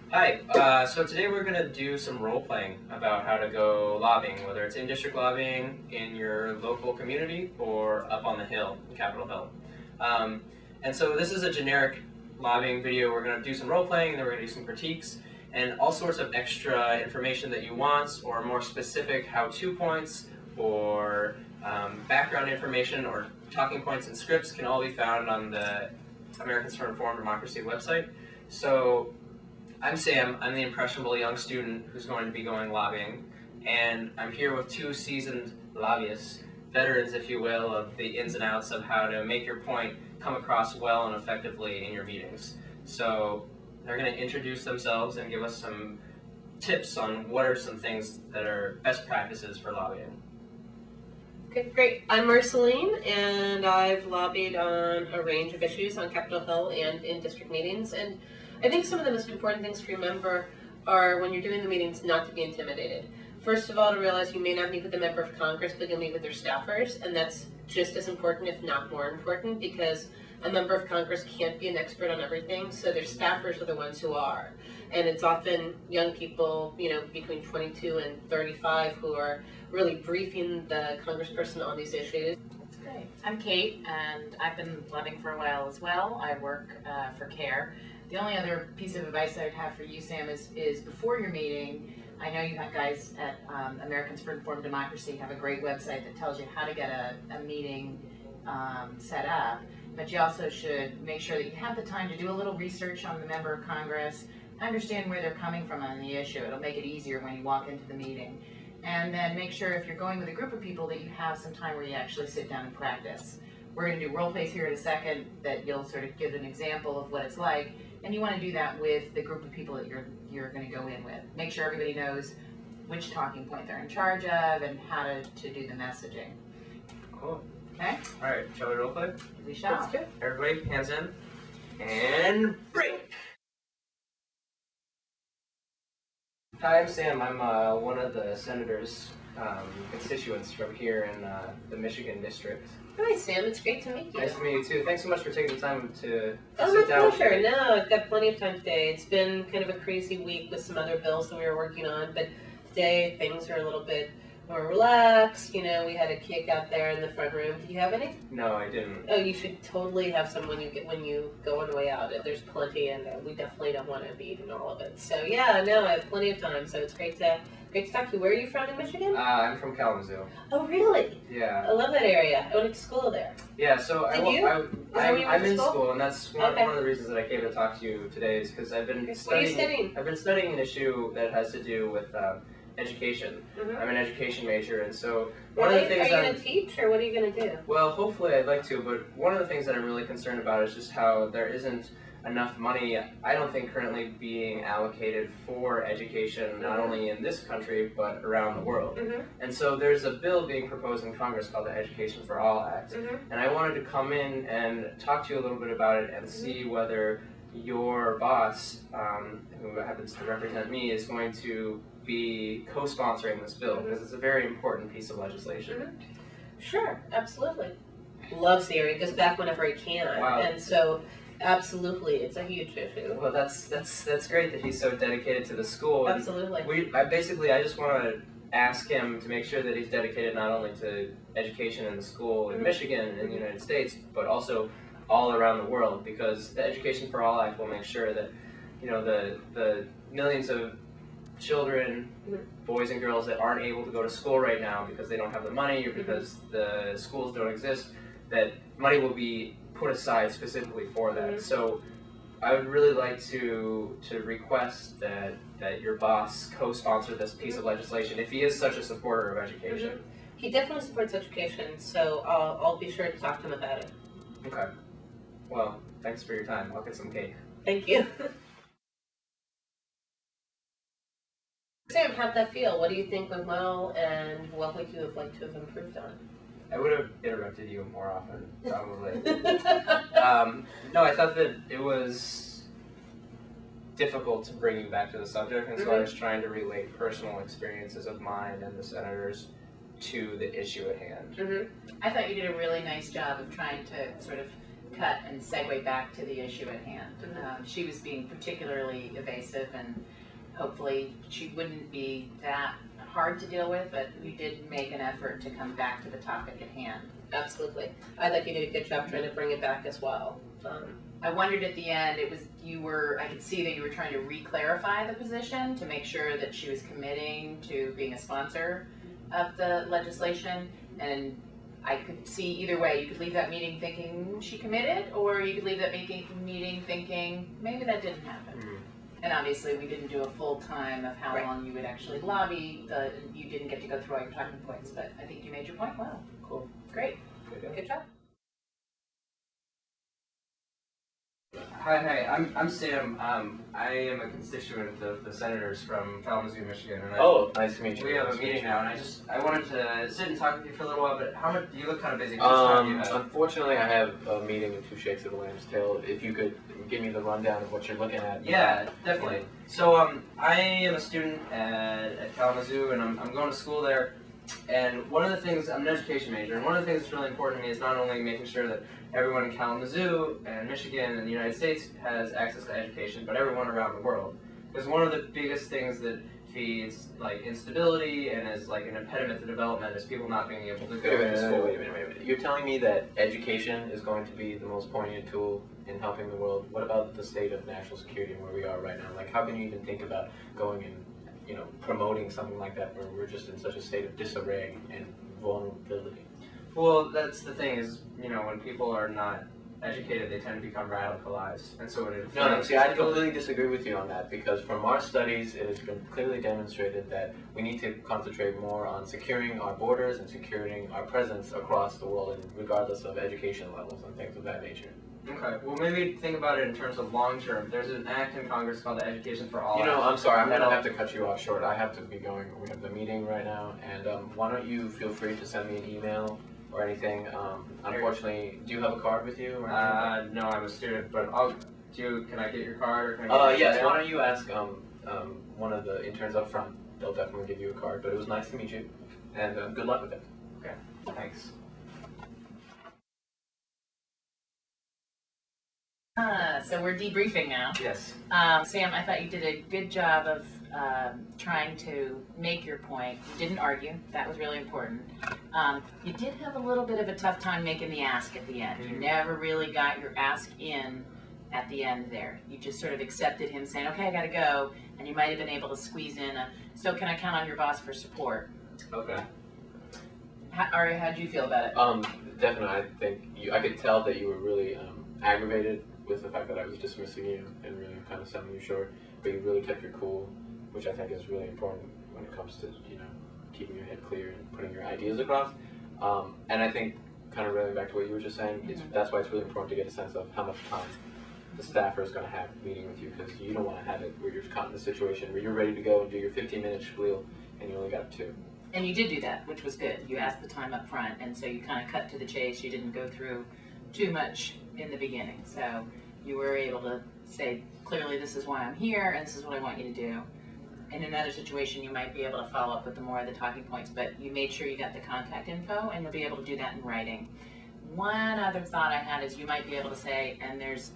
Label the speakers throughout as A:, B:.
A: Hi, so today we're going to do some role-playing about how to go lobbying, whether it's in-district lobbying in your local community or up on the hill, Capitol Hill. And so this is a generic lobbying video. We're going to do some role-playing, and then we're going to do some critiques, and all sorts of extra information that you want, or more specific how-to points, or background information, or talking points and scripts can all be found on the Americans for Informed Democracy website. So I'm Sam. I'm the impressionable young student who's going to be going lobbying, and I'm here with two seasoned lobbyists, veterans, if you will, of the ins and outs of how to make your point come across well and effectively in your meetings. So they're going to introduce themselves and give us some tips on what are some things that are best practices for lobbying.
B: Okay, great. I'm Marceline, and I've lobbied on a range of issues on Capitol Hill and in district meetings. And I think some of the most important things to remember are when you're doing the meetings not to be intimidated. First of all, to realize you may not meet with a member of Congress, but you'll meet with their staffers, and that's just as important, if not more important, because a member of Congress can't be an expert on everything, so their staffers are the ones who are. And it's often young people, between 22 and 35 who are really briefing the congressperson on these issues.
C: That's great. I'm Kate, and I've been lobbying for a while as well. I work for CARE. The only other piece of advice I would have for you, Sam, is before your meeting, I know you guys at Americans for Informed Democracy have a great website that tells you how to get a meeting set up, but you also should make sure that you have the time to do a little research on the member of Congress, understand where they're coming from on the issue. It'll make it easier when you walk into the meeting. And then make sure if you're going with a group of people that you have some time where you actually sit down and practice. We're going to do role plays here in a second that you'll sort of give an example of what it's like. And you want to do that with the group of people that you're going to go in with. Make sure everybody knows which talking point they're in charge of and how to do the messaging.
A: Cool.
C: Okay?
A: All right, shall we role play?
C: We shall.
B: That's good.
A: Everybody, hands in, and break! Hi, I'm Sam. I'm one of the senator's constituents from here in the Michigan district.
B: Hi, Sam. It's great to meet you.
A: Nice to meet you too. Thanks so much for taking the time to
B: Oh,
A: sit
B: my
A: down.
B: pleasure. No, I've got plenty of time today. It's been kind of a crazy week with some other bills that we were working on, but today things are a little bit more relaxed. We had a cake out there in the front room. Did you have any?
A: No, I didn't.
B: Oh, you should totally have some when you go on the way out. There's plenty, and we definitely don't want to be eating all of it. So yeah, no, I have plenty of time. So it's great to talk to you. Where are you from in Michigan?
A: I'm from Kalamazoo.
B: Oh, really?
A: Yeah.
B: I love that area. I went to school there.
A: Yeah, so
B: Did you?
A: I'm in
B: school?
A: school, and that's one of the reasons that I came to talk to you today is because I've been
B: What are you studying?
A: I've been studying an issue that has to do with education.
B: Mm-hmm.
A: I'm an education major, and so one of the things
B: are you going to teach, or what are you going to do?
A: Well, hopefully I'd like to, but one of the things that I'm really concerned about is just how there isn't enough money, I don't think, currently being allocated for education, not only in this country, but around the world.
B: Mm-hmm.
A: And so there's a bill being proposed in Congress called the Education for All Act.
B: Mm-hmm.
A: And I wanted to come in and talk to you a little bit about it and see whether your boss, who happens to represent me, is going to be co-sponsoring this bill, because it's a very important piece of legislation.
B: Mm-hmm. Sure, absolutely. Loves the area, goes back whenever he can.
A: Wow.
B: And so, absolutely, it's a huge issue.
A: Well, that's great that he's so dedicated to the school.
B: Absolutely.
A: I just want to ask him to make sure that he's dedicated not only to education in the school in Michigan and in the United States, but also all around the world, because the Education for All Act will make sure that the millions of children, boys and girls that aren't able to go to school right now because they don't have the money or because the schools don't exist, that money will be put aside specifically for that. So I would really like to request that your boss co-sponsor this piece of legislation if he is such a supporter of education.
B: He definitely supports education, so I'll be sure to talk to him about it.
A: Okay. Well, thanks for your time. I'll get some cake.
B: Thank you. Sam, how'd that feel? What do you think went well, and what would you have liked to have improved on?
A: I would have interrupted you more often, probably. No, I thought that it was difficult to bring you back to the subject, and so I was trying to relate personal experiences of mine and the senators to the issue at hand.
C: I thought you did a really nice job of trying to sort of cut and segue back to the issue at hand. She was being particularly evasive, and hopefully she wouldn't be that hard to deal with, but we did make an effort to come back to the topic at hand.
B: Absolutely. I think you did a good job trying to bring it back as well.
C: I wondered at the end, I could see that you were trying to re-clarify the position to make sure that she was committing to being a sponsor of the legislation, and I could see either way. You could leave that meeting thinking she committed, or you could leave that meeting thinking maybe that didn't happen. Mm-hmm. And obviously we didn't do a full time of how long you would actually lobby. You didn't get to go through all your talking points, but I think you made your point well.
A: Cool.
C: Great.
B: Good job.
A: Hi, I'm Sam. I am a constituent of the senators from Kalamazoo, Michigan. And
D: nice to meet you.
A: We have a meeting now, and I wanted to sit and talk with you for a little while. But how much? You look kind of busy.
D: Unfortunately, I have a meeting in 2 shakes of a lamb's tail. If you could give me the rundown of what you're looking at.
A: Yeah, definitely. So I am a student at Kalamazoo, and I'm going to school there. And one of the things, I'm an education major, and one of the things that's really important to me is not only making sure that everyone in Kalamazoo and Michigan and the United States has access to education, but everyone around the world. Because one of the biggest things that feeds like instability and is like an impediment to development is people not being able to go to school.
D: Wait a minute. You're telling me that education is going to be the most poignant tool in helping the world. What about the state of national security and where we are right now? Like, how can you even think about going and promoting something like that where we're just in such a state of disarray and vulnerability?
A: Well, that's the thing is, when people are not educated, they tend to become radicalized, and so when it
D: I completely disagree with you on that, because from our studies, it has been clearly demonstrated that we need to concentrate more on securing our borders and securing our presence across the world, and regardless of education levels and things of that nature.
A: Okay, well maybe think about it in terms of long term. There's an act in Congress called the Education for All Act.
D: I'm sorry, I'm going to have to cut you off short. I have to be going. We have the meeting right now, and why don't you feel free to send me an email or anything. Unfortunately, do you have a card with you? Or
A: no, I'm a student, but can I get your card? Or can I get
D: yes, why don't you ask one of the interns up front. They'll definitely give you a card, but it was nice to meet you, and good luck with it.
A: Okay, thanks.
C: So we're debriefing now.
A: Yes.
C: Sam, I thought you did a good job of trying to make your point. You didn't argue. That was really important. You did have a little bit of a tough time making the ask at the end. You never really got your ask in at the end there. You just sort of accepted him saying, okay, I gotta go, and you might have been able to squeeze in so can I count on your boss for support?
D: Okay.
C: How'd you feel about it?
D: Definitely, I think I could tell that you were really aggravated with the fact that I was dismissing you and really kind of selling you short, but you really kept your cool, which I think is really important when it comes to keeping your head clear and putting your ideas across. And I think, kind of relating back to what you were just saying, that's why it's really important to get a sense of how much time the staffer is going to have meeting with you, because you don't want to have it where you're caught in the situation where you're ready to go and do your 15-minute spiel and you only got 2.
C: And you did do that, which was good. You asked the time up front, and so you kind of cut to the chase. You didn't go through too much in the beginning, so you were able to say clearly, this is why I'm here and this is what I want you to do. In another situation, you might be able to follow up with more of the talking points, but you made sure you got the contact info, and you'll be able to do that in writing. One other thought I had is you might be able to say, and there's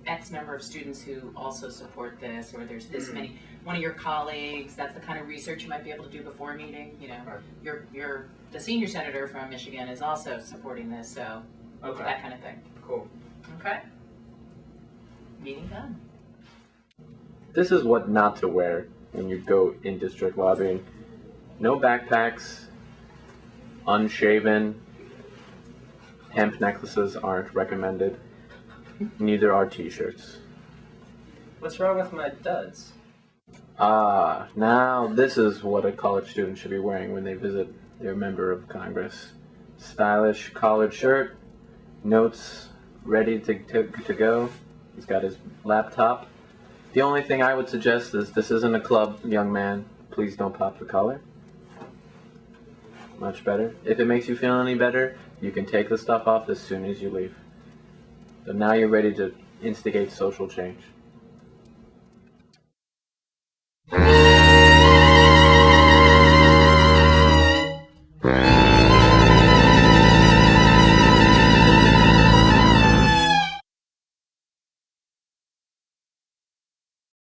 C: X number of students who also support this, or there's this many. One of your colleagues, that's the kind of research you might be able to do before a meeting. You're the senior senator from Michigan is also supporting this, so that kind of thing.
A: Cool.
C: Okay. Meeting done.
D: This is what not to wear when you go in district lobbying. No backpacks, unshaven, hemp necklaces aren't recommended, neither are t-shirts.
A: What's wrong with my duds?
D: Now this is what a college student should be wearing when they visit their member of Congress. Stylish collared shirt, notes ready to go. He's got his laptop. The only thing I would suggest is this isn't a club, young man. Please don't pop the collar. Much better. If it makes you feel any better, you can take the stuff off as soon as you leave. So now you're ready to instigate social change.